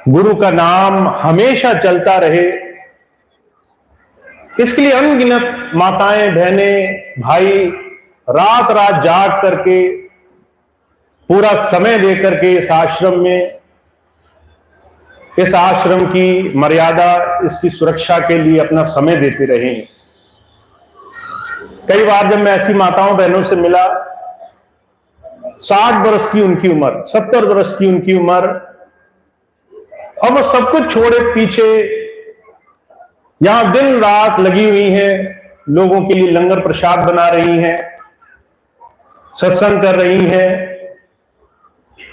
गुरु का नाम हमेशा चलता रहे, इसके लिए अनगिनत माताएं, बहनें, भाई रात रात जाग करके, पूरा समय देकर के इस आश्रम की मर्यादा, इसकी सुरक्षा के लिए अपना समय देते रहे। कई बार जब मैं ऐसी माताओं बहनों से मिला, 60 वर्ष की उनकी उम्र, 70 वर्ष की उनकी उम्र, और वो सब कुछ छोड़े पीछे यहां दिन रात लगी हुई हैं, लोगों के लिए लंगर प्रसाद बना रही हैं, सत्संग कर रही हैं।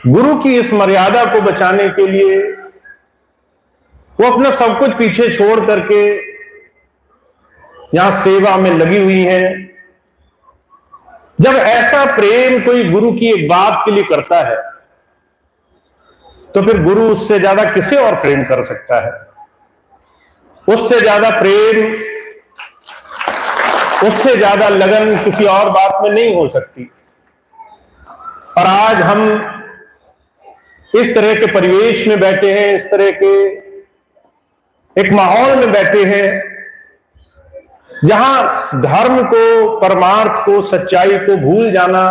गुरु की इस मर्यादा को बचाने के लिए वो अपना सब कुछ पीछे छोड़ करके यहां सेवा में लगी हुई हैं। जब ऐसा प्रेम कोई गुरु की एक बात के लिए करता है, तो फिर गुरु उससे ज्यादा किसे और प्रेम कर सकता है? उससे ज्यादा प्रेम, उससे ज्यादा लगन किसी और बात में नहीं हो सकती। और आज हम इस तरह के परिवेश में बैठे हैं, इस तरह के एक माहौल में बैठे हैं, जहां धर्म को, परमार्थ को, सच्चाई को भूल जाना,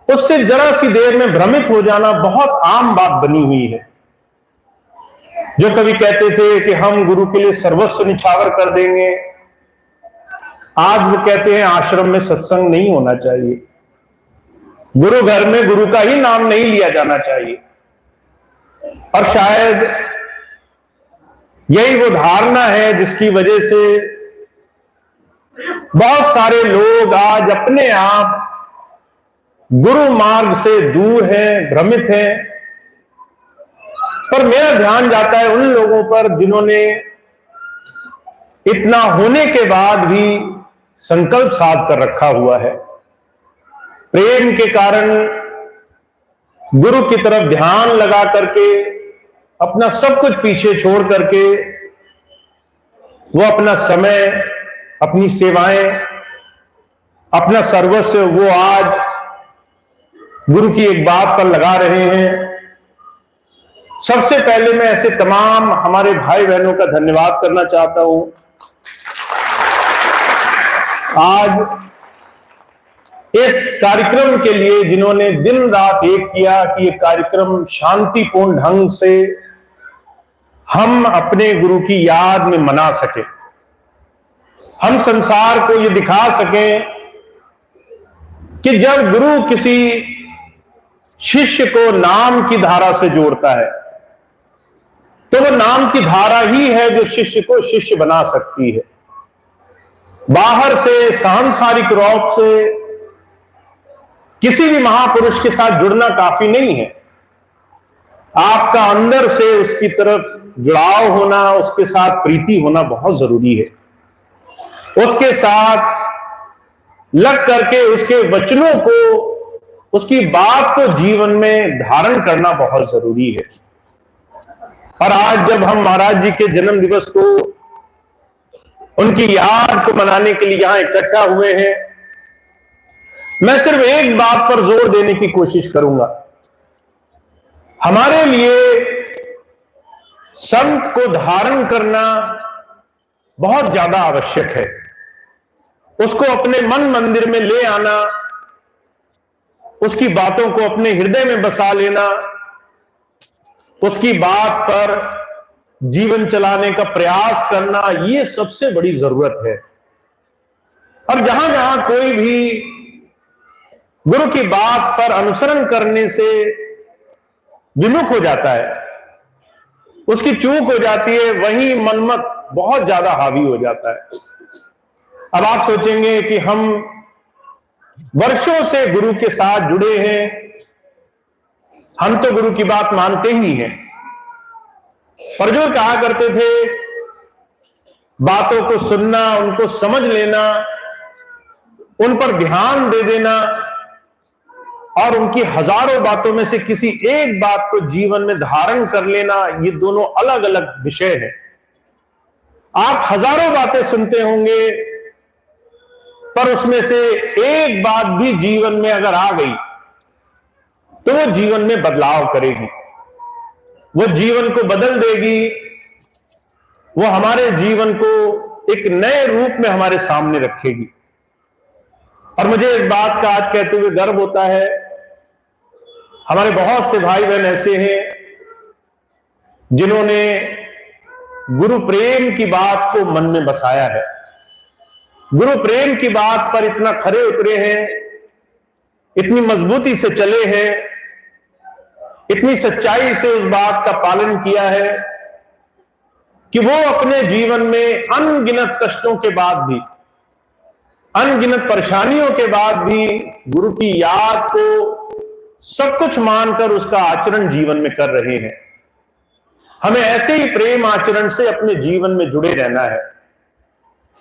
उससे जरा सी देर में भ्रमित हो जाना बहुत आम बात बनी हुई है। जो कभी कहते थे कि हम गुरु के लिए सर्वस्व निछावर कर देंगे, आज वो कहते हैं आश्रम में सत्संग नहीं होना चाहिए, गुरु घर में गुरु का ही नाम नहीं लिया जाना चाहिए। और शायद यही वो धारणा है जिसकी वजह से बहुत सारे लोग आज अपने आप गुरु मार्ग से दूर हैं, भ्रमित हैं। पर मेरा ध्यान जाता है उन लोगों पर जिन्होंने इतना होने के बाद भी संकल्प साध कर रखा हुआ है, प्रेम के कारण गुरु की तरफ ध्यान लगा करके, अपना सब कुछ पीछे छोड़ करके वो अपना समय, अपनी सेवाएं, अपना सर्वस्व वो आज गुरु की एक बात पर लगा रहे हैं। सबसे पहले मैं ऐसे तमाम हमारे भाई बहनों का धन्यवाद करना चाहता हूं। आज इस कार्यक्रम के लिए जिन्होंने दिन रात एक किया कि ये कार्यक्रम शांतिपूर्ण ढंग से हम अपने गुरु की याद में मना सके, हम संसार को ये दिखा सकें कि जब गुरु किसी शिष्य को नाम की धारा से जोड़ता है, तो वो नाम की धारा ही है जो शिष्य को शिष्य बना सकती है। बाहर से, सांसारिक रूप से किसी भी महापुरुष के साथ जुड़ना काफी नहीं है। आपका अंदर से उसकी तरफ जुड़ाव होना, उसके साथ प्रीति होना बहुत जरूरी है। उसके साथ लग करके उसके वचनों को, उसकी बात को जीवन में धारण करना बहुत जरूरी है। और आज जब हम महाराज जी के जन्म दिवस को, उनकी याद को मनाने के लिए यहां इकट्ठा हुए हैं, मैं सिर्फ एक बात पर जोर देने की कोशिश करूंगा। हमारे लिए संत को धारण करना बहुत ज्यादा आवश्यक है। उसको अपने मन मंदिर में ले आना, उसकी बातों को अपने हृदय में बसा लेना, उसकी बात पर जीवन चलाने का प्रयास करना, ये सबसे बड़ी जरूरत है। और जहां जहां कोई भी गुरु की बात पर अनुसरण करने से विमुख हो जाता है, उसकी चूक हो जाती है, वहीं मनमत बहुत ज्यादा हावी हो जाता है। अब आप सोचेंगे कि हम वर्षों से गुरु के साथ जुड़े हैं, हम तो गुरु की बात मानते ही हैं। और जो कहा करते थे, बातों को सुनना, उनको समझ लेना, उन पर ध्यान दे देना और उनकी हजारों बातों में से किसी एक बात को जीवन में धारण कर लेना, ये दोनों अलग अलग विषय हैं। आप हजारों बातें सुनते होंगे, पर उसमें से एक बात भी जीवन में अगर आ गई, तो वो जीवन में बदलाव करेगी। वो जीवन को बदल देगी, वो हमारे जीवन को एक नए रूप में हमारे सामने रखेगी। और मुझे इस बात का आज कहते हुए गर्व होता है, हमारे बहुत से भाई बहन ऐसे हैं जिन्होंने गुरु प्रेम की बात को मन में बसाया है, गुरु प्रेम की बात पर इतना खरे उतरे हैं, इतनी मजबूती से चले हैं, इतनी सच्चाई से उस बात का पालन किया है कि वो अपने जीवन में अनगिनत कष्टों के बाद भी, अनगिनत परेशानियों के बाद भी गुरु की याद को सब कुछ मानकर उसका आचरण जीवन में कर रहे हैं। हमें ऐसे ही प्रेम आचरण से अपने जीवन में जुड़े रहना है,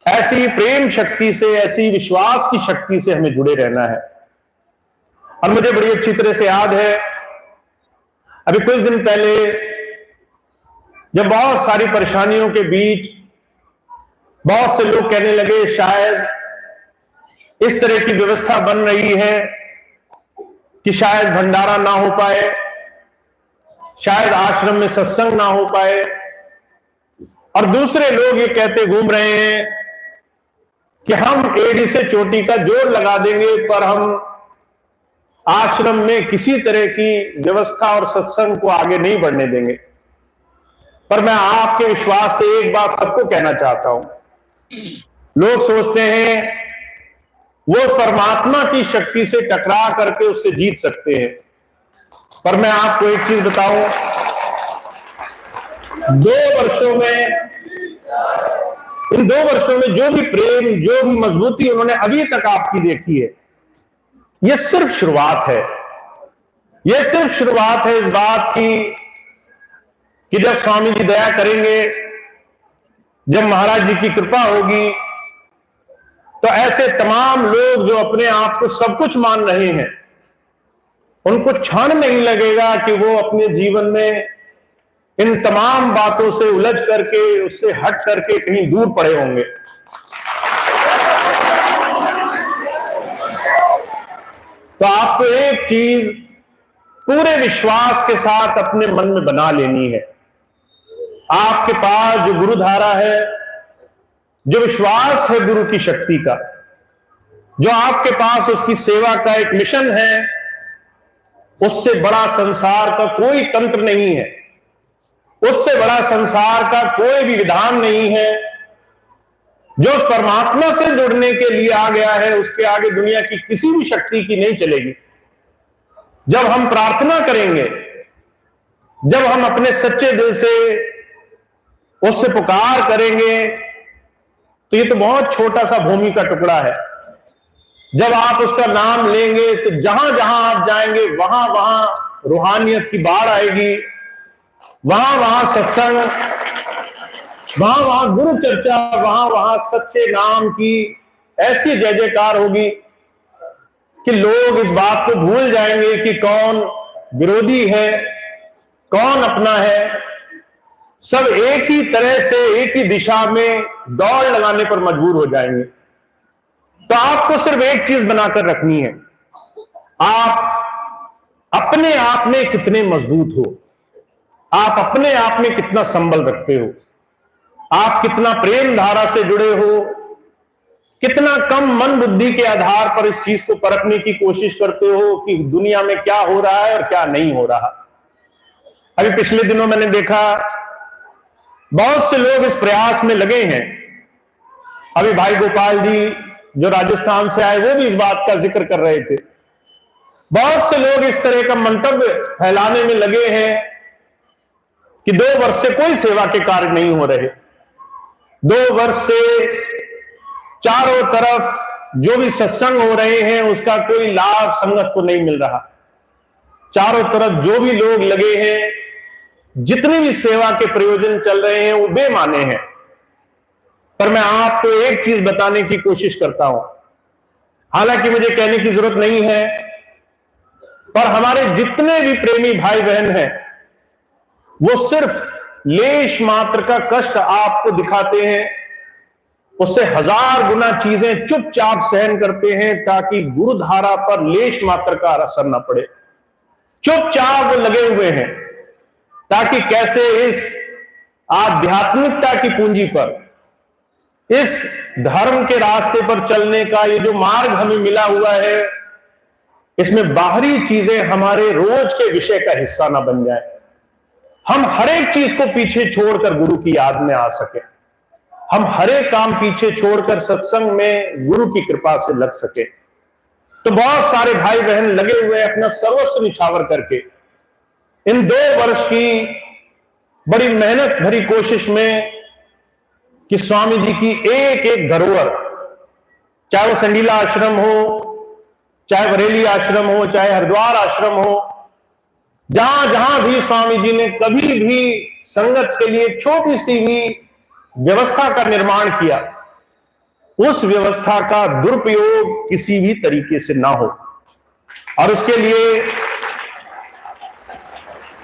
ऐसी ही प्रेम शक्ति से, ऐसी ही विश्वास की शक्ति से हमें जुड़े रहना है। और मुझे बड़ी अच्छी तरह से याद है, अभी कुछ दिन पहले जब बहुत सारी परेशानियों के बीच बहुत से लोग कहने लगे शायद इस तरह की व्यवस्था बन रही है कि शायद भंडारा ना हो पाए, शायद आश्रम में सत्संग ना हो पाए, और दूसरे लोग ये कहते घूम रहे हैं कि हम एड़ी से चोटी का जोड़ लगा देंगे पर हम आश्रम में किसी तरह की व्यवस्था और सत्संग को आगे नहीं बढ़ने देंगे। पर मैं आपके विश्वास से एक बात सबको कहना चाहता हूं, लोग सोचते हैं वो परमात्मा की शक्ति से टकरा करके उससे जीत सकते हैं, पर मैं आपको एक चीज बताऊं, 2 वर्षों में, इन 2 वर्षों में जो भी प्रेम, जो भी मजबूती उन्होंने अभी तक आपकी देखी है, यह सिर्फ शुरुआत है। यह सिर्फ शुरुआत है इस बात की कि जब स्वामी जी दया करेंगे, जब महाराज जी की कृपा होगी, तो ऐसे तमाम लोग जो अपने आप को सब कुछ मान रहे हैं, उनको क्षण नहीं लगेगा कि वो अपने जीवन में इन तमाम बातों से उलझ करके, उससे हट करके कहीं दूर पड़े होंगे। तो आपको एक चीज पूरे विश्वास के साथ अपने मन में बना लेनी है, आपके पास जो गुरुधारा है, जो विश्वास है गुरु की शक्ति का, जो आपके पास उसकी सेवा का एक मिशन है, उससे बड़ा संसार का कोई तंत्र नहीं है, उससे बड़ा संसार का कोई भी विधान नहीं है। जो उस परमात्मा से जुड़ने के लिए आ गया है, उसके आगे दुनिया की किसी भी शक्ति की नहीं चलेगी। जब हम प्रार्थना करेंगे, जब हम अपने सच्चे दिल से उससे पुकार करेंगे, तो ये तो बहुत छोटा सा भूमि का टुकड़ा है। जब आप उसका नाम लेंगे तो जहां जहां आप जाएंगे वहां वहां रूहानियत की बाढ़ आएगी, वहां वहां सत्संग, वहां वहां गुरु चर्चा, वहां वहां सच्चे नाम की ऐसी जय जयकार होगी कि लोग इस बात को भूल जाएंगे कि कौन विरोधी है, कौन अपना है। सब एक ही तरह से, एक ही दिशा में दौड़ लगाने पर मजबूर हो जाएंगे। तो आपको सिर्फ एक चीज बनाकर रखनी है, आप अपने आप में कितने मजबूत हो, आप अपने आप में कितना संबल रखते हो, आप कितना प्रेम धारा से जुड़े हो, कितना कम मन बुद्धि के आधार पर इस चीज को परखने की कोशिश करते हो कि दुनिया में क्या हो रहा है और क्या नहीं हो रहा। अभी पिछले दिनों मैंने देखा बहुत से लोग इस प्रयास में लगे हैं। अभी भाई गोपाल जी जो राजस्थान से आए, वो भी इस बात का जिक्र कर रहे थे। बहुत से लोग इस तरह का मंतव्य फैलाने में लगे हैं कि 2 वर्ष से कोई सेवा के कार्य नहीं हो रहे, 2 वर्ष से चारों तरफ जो भी सत्संग हो रहे हैं उसका कोई लाभ संगत को नहीं मिल रहा, चारों तरफ जो भी लोग लगे हैं, जितनी भी सेवा के प्रयोजन चल रहे हैं वो बेमाने हैं। पर मैं आपको एक चीज बताने की कोशिश करता हूं, हालांकि मुझे कहने की जरूरत नहीं है, पर हमारे जितने भी प्रेमी भाई बहन हैं वो सिर्फ लेश मात्र का कष्ट आपको दिखाते हैं, उससे 1000 गुना चीजें चुपचाप सहन करते हैं ताकि गुरुधारा पर लेश मात्र का असर न पड़े। चुपचाप वो लगे हुए हैं, ताकि कैसे इस आध्यात्मिकता की पूंजी पर, इस धर्म के रास्ते पर चलने का ये जो मार्ग हमें मिला हुआ है, इसमें बाहरी चीजें हमारे रोज के विषय का हिस्सा ना बन जाए। हम हर एक चीज को पीछे छोड़कर गुरु की याद में आ सके, हम हर एक काम पीछे छोड़कर सत्संग में गुरु की कृपा से लग सके। तो बहुत सारे भाई बहन लगे हुए अपना सर्वस्व निछावर करके इन 2 वर्ष की बड़ी मेहनत भरी कोशिश में कि स्वामी जी की एक एक धरोहर, चाहे वो संडीला आश्रम हो, चाहे बरेली आश्रम हो, चाहे हरिद्वार आश्रम हो, जहां जहां भी स्वामी जी ने कभी भी संगत के लिए छोटी सी भी व्यवस्था का निर्माण किया, उस व्यवस्था का दुरुपयोग किसी भी तरीके से ना हो। और उसके लिए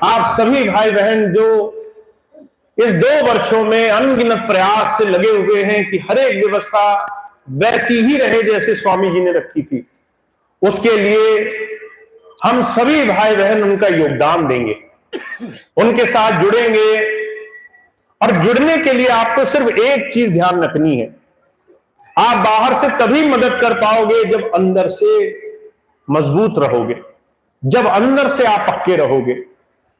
आप सभी भाई बहन जो इस 2 वर्षों में अनगिनत प्रयास से लगे हुए हैं कि हर एक व्यवस्था वैसी ही रहे जैसे स्वामी जी ने रखी थी, उसके लिए हम सभी भाई बहन उनका योगदान देंगे, उनके साथ जुड़ेंगे। और जुड़ने के लिए आपको सिर्फ एक चीज ध्यान रखनी है, आप बाहर से तभी मदद कर पाओगे जब अंदर से मजबूत रहोगे, जब अंदर से आप पक्के रहोगे,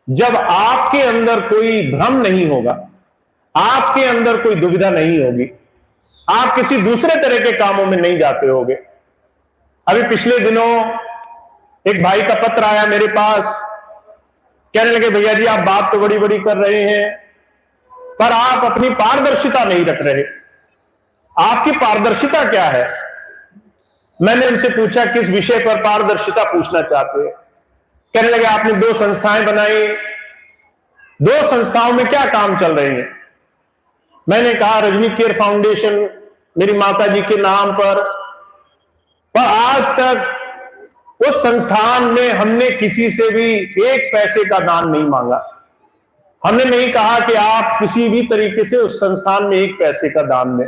जब आपके अंदर कोई भ्रम नहीं होगा, आपके अंदर कोई दुविधा नहीं होगी, आप किसी दूसरे तरह के कामों में नहीं जाते होगे। अभी पिछले दिनों एक भाई का पत्र आया मेरे पास, कहने लगे भैया जी आप बात तो बड़ी बड़ी कर रहे हैं पर आप अपनी पारदर्शिता नहीं रख रहे, आपकी पारदर्शिता क्या है? मैंने उनसे पूछा किस विषय पर पारदर्शिता पूछना चाहते हैं? कहने लगे आपने 2 संस्थाएं बनाई, 2 संस्थाओं में क्या काम चल रहे हैं? मैंने कहा रजनी केयर फाउंडेशन मेरी माता जी के नाम पर आज तक उस संस्थान में हमने किसी से भी 1 पैसे का दान नहीं मांगा। हमने नहीं कहा कि आप किसी भी तरीके से उस संस्थान में 1 पैसे का दान दें।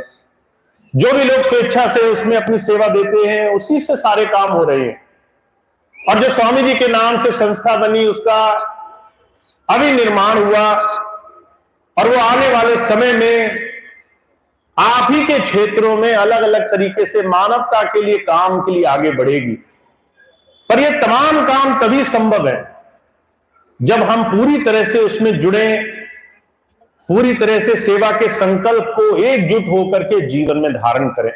जो भी लोग स्वेच्छा से उसमें अपनी सेवा देते हैं उसी से सारे काम हो रहे हैं। और जो स्वामी जी के नाम से संस्था बनी उसका अभी निर्माण हुआ और वो आने वाले समय में आप ही के क्षेत्रों में अलग अलग तरीके से मानवता के लिए काम के लिए आगे बढ़ेगी। पर ये तमाम काम तभी संभव है जब हम पूरी तरह से उसमें जुड़े, पूरी तरह से सेवा के संकल्प को एकजुट होकर के जीवन में धारण करें।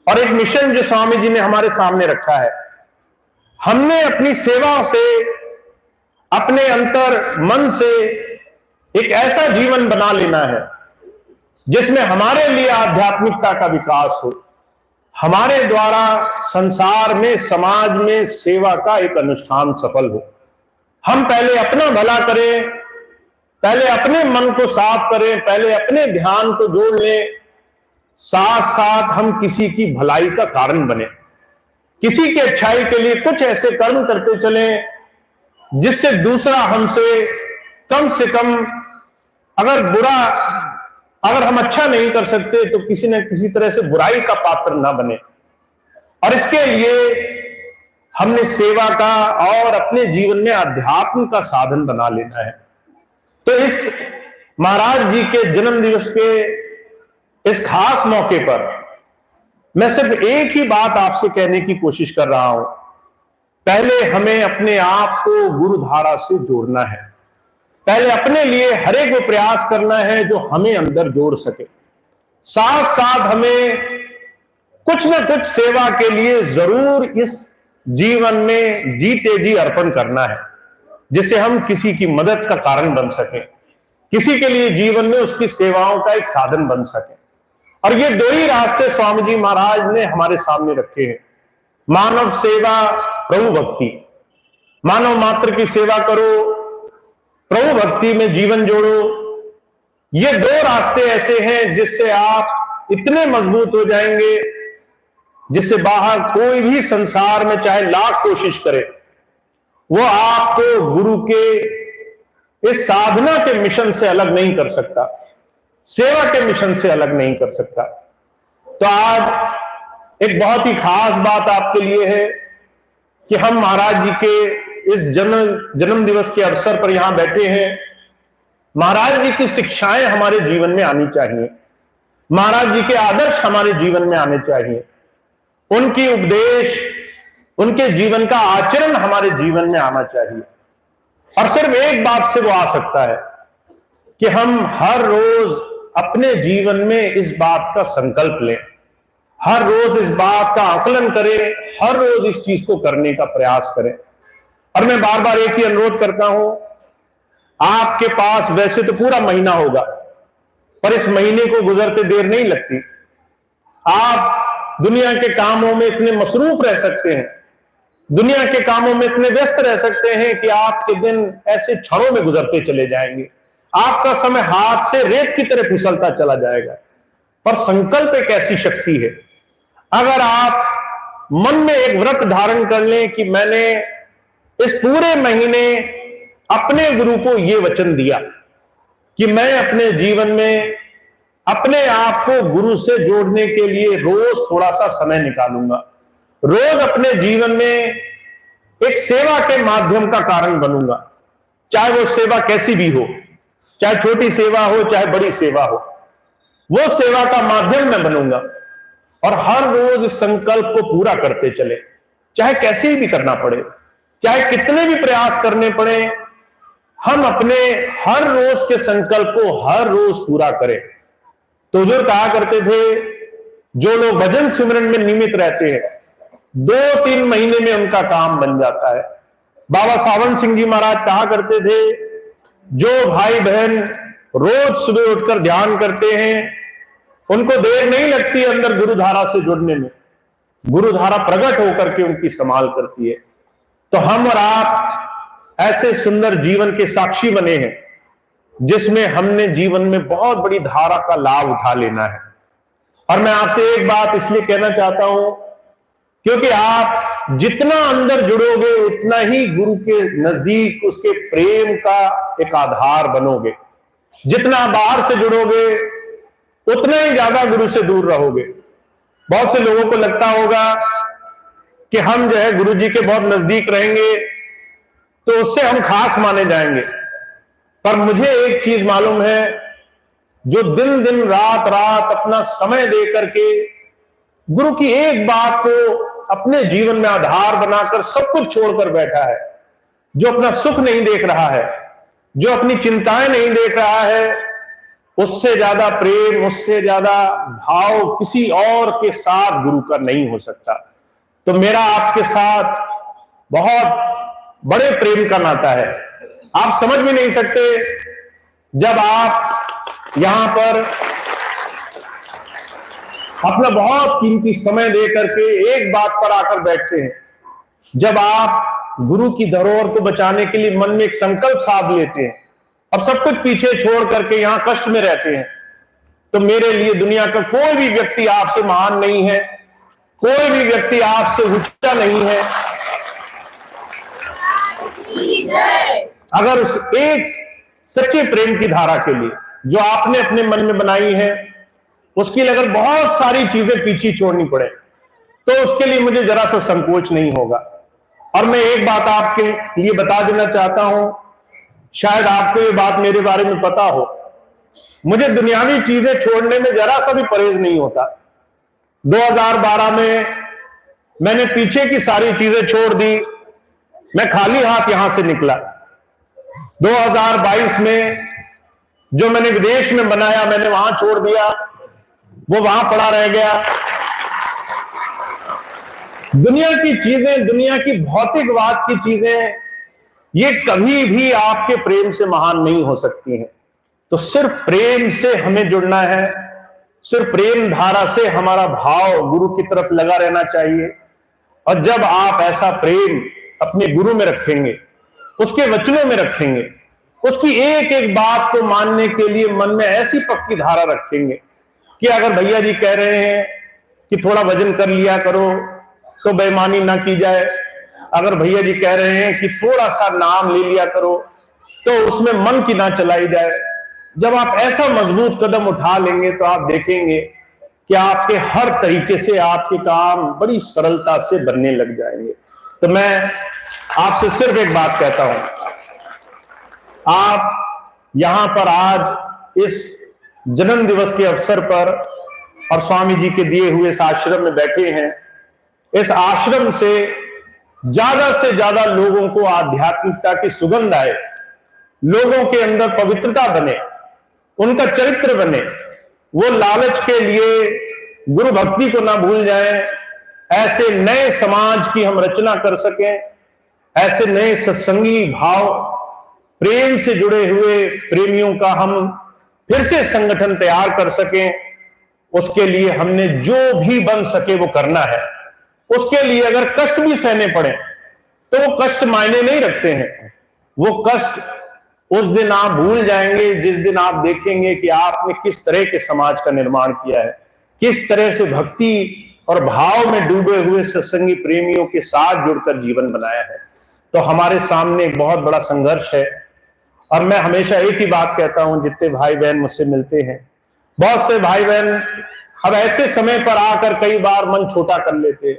और एक मिशन जो स्वामी जी ने हमारे सामने रखा है, हमने अपनी सेवा से, अपने अंतर मन से एक ऐसा जीवन बना लेना है जिसमें हमारे लिए आध्यात्मिकता का विकास हो, हमारे द्वारा संसार में, समाज में सेवा का एक अनुष्ठान सफल हो। हम पहले अपना भला करें, पहले अपने मन को साफ करें, पहले अपने ध्यान को जोड़ लें, साथ साथ हम किसी की भलाई का कारण बने, किसी की अच्छाई के लिए कुछ ऐसे कर्म करते चलें जिससे दूसरा हमसे कम अगर हम अच्छा नहीं कर सकते तो किसी न किसी तरह से बुराई का पात्र ना बने। और इसके लिए हमने सेवा का और अपने जीवन में अध्यात्म का साधन बना लेना है। तो इस महाराज जी के जन्म दिवस के इस खास मौके पर मैं सिर्फ एक ही बात आपसे कहने की कोशिश कर रहा हूं, पहले हमें अपने आप को गुरुधारा से जोड़ना है, पहले अपने लिए हर एक वो प्रयास करना है जो हमें अंदर जोड़ सके। साथ साथ हमें कुछ न कुछ सेवा के लिए जरूर इस जीवन में जीते जी अर्पण करना है, जिससे हम किसी की मदद का कारण बन सके, किसी के लिए जीवन में उसकी सेवाओं का एक साधन बन सके। और ये 2 ही रास्ते स्वामी जी महाराज ने हमारे सामने रखे हैं, मानव सेवा, प्रभु भक्ति। मानव मात्र की सेवा करो, प्रभु भक्ति में जीवन जोड़ो। ये 2 रास्ते ऐसे हैं जिससे आप इतने मजबूत हो जाएंगे जिससे बाहर कोई भी संसार में चाहे लाख कोशिश करे, वो आपको गुरु के इस साधना के मिशन से अलग नहीं कर सकता, सेवा के मिशन से अलग नहीं कर सकता। तो आज एक बहुत ही खास बात आपके लिए है कि हम महाराज जी के इस जन्म दिवस के अवसर पर यहां बैठे हैं महाराज जी की शिक्षाएं हमारे जीवन में आनी चाहिए, महाराज जी के आदर्श हमारे जीवन में आने चाहिए, उनकी उपदेश, उनके जीवन का आचरण हमारे जीवन में आना चाहिए। और सिर्फ एक बात से वो आ सकता है कि हम हर रोज अपने जीवन में इस बात का संकल्प लें, हर रोज इस बात का आकलन करें, हर रोज इस चीज को करने का प्रयास करें। और मैं बार बार एक ही अनुरोध करता हूं, आपके पास वैसे तो पूरा महीना होगा, पर इस महीने को गुजरते देर नहीं लगती। आप दुनिया के कामों में इतने मसरूफ रह सकते हैं, दुनिया के कामों में इतने व्यस्त रह सकते हैं कि आपके दिन ऐसे क्षणों में गुजरते चले जाएंगे, आपका समय हाथ से रेत की तरह फिसलता चला जाएगा। पर संकल्प एक ऐसी शक्ति है, अगर आप मन में एक व्रत धारण कर लें कि मैंने इस पूरे महीने अपने गुरु को यह वचन दिया कि मैं अपने जीवन में अपने आप को गुरु से जोड़ने के लिए रोज थोड़ा सा समय निकालूंगा, रोज अपने जीवन में एक सेवा के माध्यम का कारण बनूंगा, चाहे वो सेवा कैसी भी हो, चाहे छोटी सेवा हो चाहे बड़ी सेवा हो, वो सेवा का माध्यम मैं बनूंगा। और हर रोज इस संकल्प को पूरा करते चले, चाहे कैसे भी करना पड़े, चाहे कितने भी प्रयास करने पड़े, हम अपने हर रोज के संकल्प को हर रोज पूरा करें। तो हुजूर कहा करते थे, जो लोग भजन सिमरन में नियमित रहते हैं 2-3 महीने में उनका काम बन जाता है। बाबा सावन सिंह जी महाराज कहा करते थे, जो भाई बहन रोज सुबह उठकर ध्यान करते हैं उनको देर नहीं लगती अंदर गुरुधारा से जुड़ने में, गुरुधारा प्रकट होकर के उनकी संभाल करती है। तो हम और आप ऐसे सुंदर जीवन के साक्षी बने हैं जिसमें हमने जीवन में बहुत बड़ी धारा का लाभ उठा लेना है। और मैं आपसे एक बात इसलिए कहना चाहता हूं क्योंकि आप जितना अंदर जुड़ोगे उतना ही गुरु के नजदीक उसके प्रेम का एक आधार बनोगे, जितना बाहर से जुड़ोगे उतना ही ज्यादा गुरु से दूर रहोगे। बहुत से लोगों को लगता होगा कि हम जो है गुरु जी के बहुत नजदीक रहेंगे तो उससे हम खास माने जाएंगे, पर मुझे एक चीज मालूम है, जो दिन दिन रात रात अपना समय दे करके गुरु की एक बात को अपने जीवन में आधार बनाकर सब कुछ छोड़कर बैठा है, जो अपना सुख नहीं देख रहा है, जो अपनी चिंताएं नहीं देख रहा है, उससे ज्यादा प्रेम, उससे ज्यादा भाव किसी और के साथ गुरु का नहीं हो सकता। तो मेरा आपके साथ बहुत बड़े प्रेम का नाता है, आप समझ भी नहीं सकते। जब आप यहां पर अपना बहुत कीमती समय दे करके एक बात पर आकर बैठते हैं, जब आप गुरु की धरोहर को बचाने के लिए मन में एक संकल्प साध लेते हैं और सब कुछ पीछे छोड़ करके यहां कष्ट में रहते हैं, तो मेरे लिए दुनिया का कोई भी व्यक्ति आपसे महान नहीं है, कोई भी व्यक्ति आपसे ऊंचा नहीं है। अगर उस एक सच्चे प्रेम की धारा के लिए जो आपने अपने मन में बनाई है, उसके लिए अगर बहुत सारी चीजें पीछे छोड़नी पड़े तो उसके लिए मुझे जरा सा संकोच नहीं होगा। और मैं एक बात आपके लिए बता देना चाहता हूं, शायद आपको ये बात मेरे बारे में पता हो, मुझे दुनियावी चीजें छोड़ने में जरा सा भी परहेज नहीं होता। 2012 में मैंने पीछे की सारी चीजें छोड़ दी, मैं खाली हाथ यहां से निकला। 2022 में जो मैंने विदेश में बनाया मैंने वहां छोड़ दिया, वो वहां पड़ा रह गया। दुनिया की चीजें, दुनिया की भौतिकवाद की चीजें, ये कभी भी आपके प्रेम से महान नहीं हो सकती हैं। तो सिर्फ प्रेम से हमें जुड़ना है, सिर्फ प्रेम धारा से हमारा भाव गुरु की तरफ लगा रहना चाहिए। और जब आप ऐसा प्रेम अपने गुरु में रखेंगे, उसके वचनों में रखेंगे, उसकी एक एक बात को मानने के लिए मन में ऐसी पक्की धारा रखेंगे कि अगर भैया जी कह रहे हैं कि थोड़ा वजन कर लिया करो तो बेईमानी ना की जाए, अगर भैया जी कह रहे हैं कि थोड़ा सा नाम ले लिया करो तो उसमें मन की ना चलाई जाए। जब आप ऐसा मजबूत कदम उठा लेंगे तो आप देखेंगे कि आपके हर तरीके से आपके काम बड़ी सरलता से बनने लग जाएंगे। तो मैं आपसे सिर्फ एक बात कहता हूं, आप यहां पर आज इस जन्म दिवस के अवसर पर और स्वामी जी के दिए हुए इस आश्रम में बैठे हैं। इस आश्रम से ज्यादा लोगों को आध्यात्मिकता की सुगंध आए, लोगों के अंदर पवित्रता बने, उनका चरित्र बने, वो लालच के लिए गुरु भक्ति को ना भूल जाएं, ऐसे नए समाज की हम रचना कर सकें, ऐसे नए सत्संगी भाव प्रेम से जुड़े हुए प्रेमियों का हम फिर से संगठन तैयार कर सकें। उसके लिए हमने जो भी बन सके वो करना है। उसके लिए अगर कष्ट भी सहने पड़े तो वो कष्ट मायने नहीं रखते हैं। वो कष्ट उस दिन आप भूल जाएंगे जिस दिन आप देखेंगे कि आपने किस तरह के समाज का निर्माण किया है, किस तरह से भक्ति और भाव में डूबे हुए सत्संगी प्रेमियों के साथ जुड़कर जीवन बनाया है। तो हमारे सामने एक बहुत बड़ा संघर्ष है। और मैं हमेशा एक ही बात कहता हूं, जितने भाई बहन मुझसे मिलते हैं, बहुत से भाई बहन अब ऐसे समय पर आकर कई बार मन छोटा कर लेते।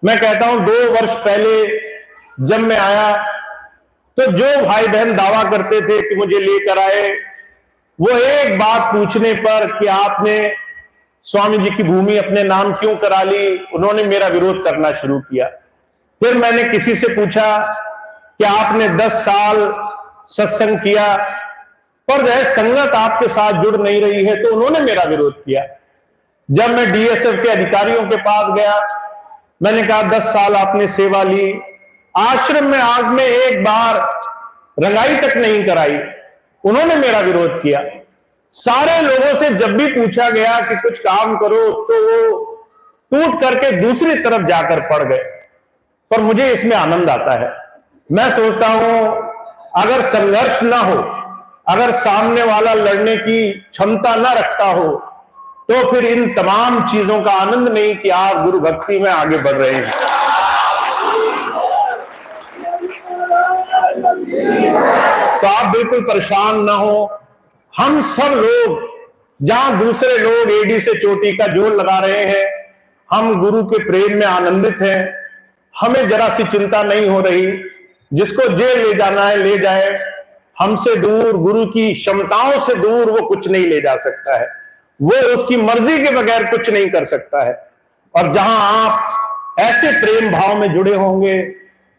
मैं कहता हूं 2 वर्ष पहले जब मैं आया तो जो भाई बहन दावा करते थे कि मुझे लेकर आए, वो एक बात पूछने पर कि आपने स्वामी जी की भूमि अपने नाम क्यों करा ली, उन्होंने मेरा विरोध करना शुरू किया। फिर मैंने किसी से पूछा कि आपने 10 साल सत्संग किया पर वह संगत आपके साथ जुड़ नहीं रही है, तो उन्होंने मेरा विरोध किया। जब मैं डीएसएफ के अधिकारियों के पास गया, मैंने कहा 10 साल आपने सेवा ली, आश्रम में आग में एक बार रंगाई तक नहीं कराई, उन्होंने मेरा विरोध किया। सारे लोगों से जब भी पूछा गया कि कुछ काम करो तो वो टूट करके दूसरी तरफ जाकर पड़ गए। पर मुझे इसमें आनंद आता है। मैं सोचता हूं अगर संघर्ष ना हो, अगर सामने वाला लड़ने की क्षमता ना रखता हो, तो फिर इन तमाम चीजों का आनंद नहीं कि आप गुरु भक्ति में आगे बढ़ रहे हैं। तो आप बिल्कुल परेशान ना हो। हम सब लोग जहां दूसरे लोग एड़ी से चोटी का जोर लगा रहे हैं, हम गुरु के प्रेम में आनंदित हैं। हमें जरा सी चिंता नहीं हो रही। जिसको जेल ले जाना है ले जाए, हमसे दूर, गुरु की क्षमताओं से दूर वो कुछ नहीं ले जा सकता है। वो उसकी मर्जी के बगैर कुछ नहीं कर सकता है। और जहां आप ऐसे प्रेम भाव में जुड़े होंगे,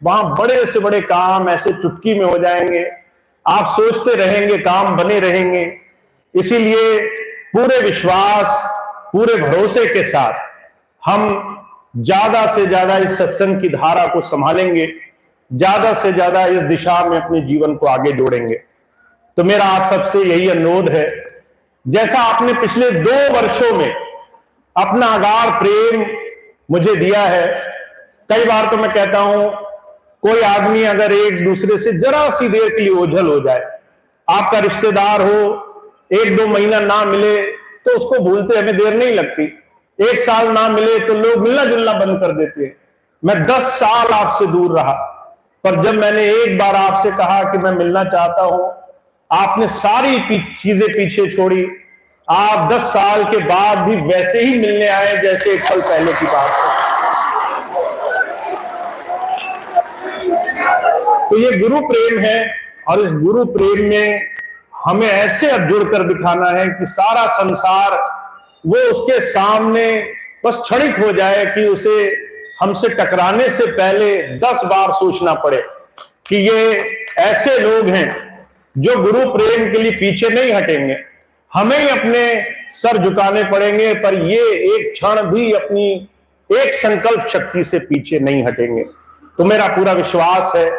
वहां बड़े से बड़े काम ऐसे चुटकी में हो जाएंगे। आप सोचते रहेंगे, काम बने रहेंगे। इसीलिए पूरे विश्वास, पूरे भरोसे के साथ हम ज्यादा से ज्यादा इस सत्संग की धारा को संभालेंगे, ज्यादा से ज्यादा इस दिशा में अपने जीवन को आगे जोड़ेंगे। तो मेरा आप सबसे यही अनुरोध है, जैसा आपने पिछले 2 वर्षों में अपना अगाध प्रेम मुझे दिया है। कई बार तो मैं कहता हूं, कोई आदमी अगर एक दूसरे से जरा सी देर के लिए ओझल हो जाए, आपका रिश्तेदार हो, 1-2 महीना ना मिले तो उसको भूलते हमें देर नहीं लगती। 1 साल ना मिले तो लोग मिलना जुलना बंद कर देते हैं। मैं 10 साल आपसे दूर रहा, पर जब मैंने एक बार आपसे कहा कि मैं मिलना चाहता हूं, आपने सारी चीजें पीछे छोड़ी। आप 10 साल के बाद भी वैसे ही मिलने आए जैसे 1 पल पहले की बात है। तो ये गुरु प्रेम है, और इस गुरु प्रेम में हमें ऐसे अब जुड़कर दिखाना है कि सारा संसार वो उसके सामने बस क्षणिक हो जाए कि उसे हमसे टकराने से पहले 10 बार सोचना पड़े कि ये ऐसे लोग हैं जो गुरु प्रेम के लिए पीछे नहीं हटेंगे। हमें ही अपने सर झुकाने पड़ेंगे, पर ये एक क्षण भी अपनी एक संकल्प शक्ति से पीछे नहीं हटेंगे। तो मेरा पूरा विश्वास है,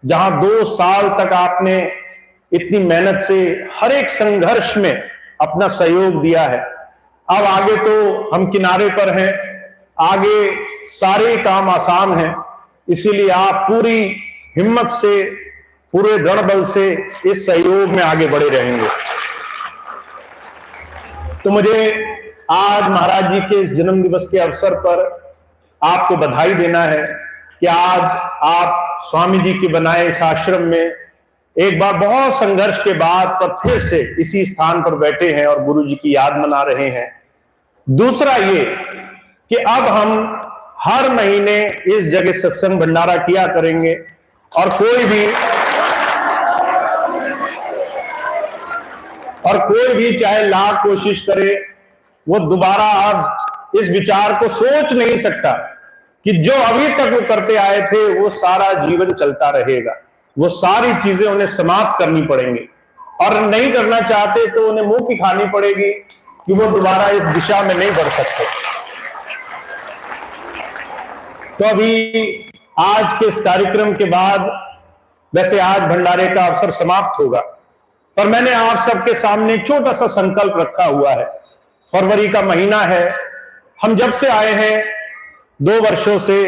जहां 2 साल तक आपने इतनी मेहनत से हर एक संघर्ष में अपना सहयोग दिया है, अब आगे तो हम किनारे पर हैं, आगे सारे काम आसान हैं। इसीलिए आप पूरी हिम्मत से, पूरे दृढ़ बल से इस सहयोग में आगे बढ़े रहेंगे। तो मुझे आज महाराज जी के इस जन्म दिवस के अवसर पर आपको बधाई देना है कि आज आप स्वामी जी के बनाए इस आश्रम में एक बार बहुत संघर्ष के बाद पर फिर से इसी स्थान पर बैठे हैं और गुरु जी की याद मना रहे हैं। दूसरा ये कि अब हम हर महीने इस जगह सत्संग भंडारा किया करेंगे, और कोई भी और कोई भी चाहे लाख कोशिश करे, वो दोबारा अब इस विचार को सोच नहीं सकता कि जो अभी तक वो करते आए थे वो सारा जीवन चलता रहेगा। वो सारी चीजें उन्हें समाप्त करनी पड़ेंगी, और नहीं करना चाहते तो उन्हें मुंह की खानी पड़ेगी कि वो दोबारा इस दिशा में नहीं बढ़ सकते। तो अभी आज के इस कार्यक्रम के बाद, वैसे आज भंडारे का अवसर समाप्त होगा, पर मैंने आप सबके सामने छोटा सा संकल्प रखा हुआ है। फरवरी का महीना है, हम जब से आए हैं 2 वर्षों से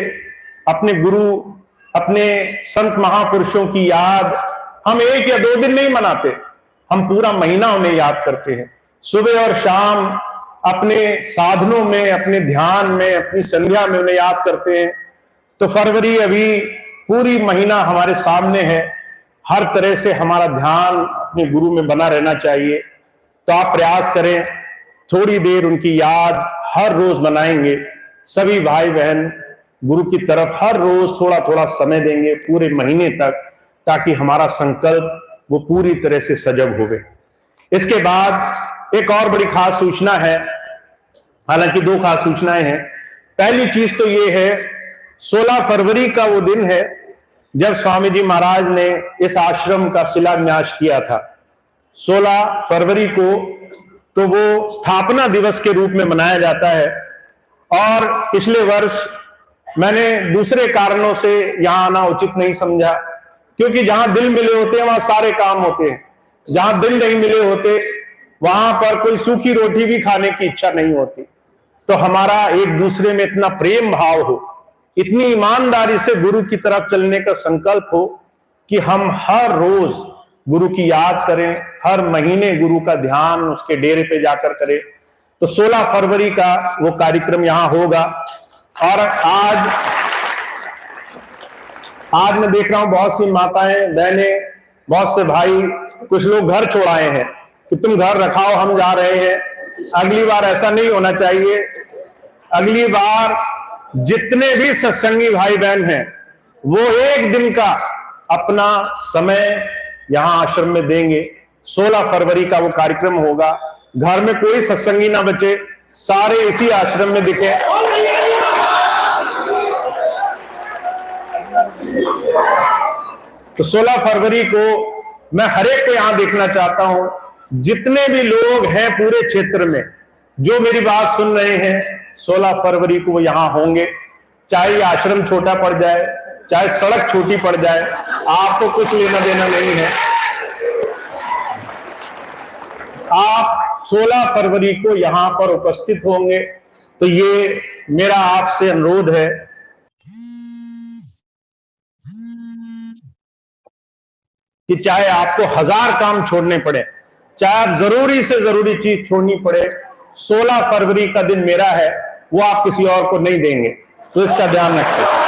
अपने गुरु, अपने संत महापुरुषों की याद हम 1 या 2 दिन नहीं मनाते, हम पूरा महीना उन्हें याद करते हैं। सुबह और शाम अपने साधनों में, अपने ध्यान में, अपनी संध्या में उन्हें याद करते हैं। तो फरवरी अभी पूरी महीना हमारे सामने है, हर तरह से हमारा ध्यान अपने गुरु में बना रहना चाहिए। तो आप प्रयास करें, थोड़ी देर उनकी याद हर रोज मनाएंगे। सभी भाई बहन गुरु की तरफ हर रोज थोड़ा थोड़ा समय देंगे पूरे महीने तक, ताकि हमारा संकल्प वो पूरी तरह से सजग होवे। इसके बाद एक और बड़ी खास सूचना है, हालांकि 2 खास सूचनाएं हैं। पहली चीज तो ये है, 16 फरवरी का वो दिन है जब स्वामी जी महाराज ने इस आश्रम का शिलान्यास किया था। 16 फरवरी को तो वो स्थापना दिवस के रूप में मनाया जाता है। और पिछले वर्ष मैंने दूसरे कारणों से यहां आना उचित नहीं समझा, क्योंकि जहां दिल मिले होते हैं वहां सारे काम होते हैं, जहां दिल नहीं मिले होते वहां पर कोई सूखी रोटी भी खाने की इच्छा नहीं होती। तो हमारा एक दूसरे में इतना प्रेम भाव हो, इतनी ईमानदारी से गुरु की तरफ चलने का संकल्प हो कि हम हर रोज गुरु की याद करें, हर महीने गुरु का ध्यान उसके डेरे पे जाकर करें। तो 16 फरवरी का वो कार्यक्रम यहां होगा। और आज मैं देख रहा हूं बहुत सी माताएं, बहनें, बहुत से भाई, कुछ लोग घर छोड़ आए हैं कि तुम घर रखाओ, हम जा रहे हैं। अगली बार ऐसा नहीं होना चाहिए। अगली बार जितने भी सत्संगी भाई बहन हैं वो 1 दिन का अपना समय यहां आश्रम में देंगे। 16 फरवरी का वो कार्यक्रम होगा। घर में कोई सत्संगी ना बचे, सारे इसी आश्रम में दिखे। तो 16 फरवरी को मैं हर एक को यहां देखना चाहता हूं। जितने भी लोग हैं पूरे क्षेत्र में जो मेरी बात सुन रहे हैं, 16 फरवरी को वो यहां होंगे। चाहे आश्रम छोटा पड़ जाए, चाहे सड़क छोटी पड़ जाए, आपको कुछ लेना देना नहीं है। आप 16 फरवरी को यहां पर उपस्थित होंगे। तो ये मेरा आपसे अनुरोध है कि चाहे आपको 1000 काम छोड़ने पड़े, चाहे आप जरूरी से जरूरी चीज छोड़नी पड़े, 16 फरवरी का दिन मेरा है, वो आप किसी और को नहीं देंगे। तो इसका ध्यान रखें।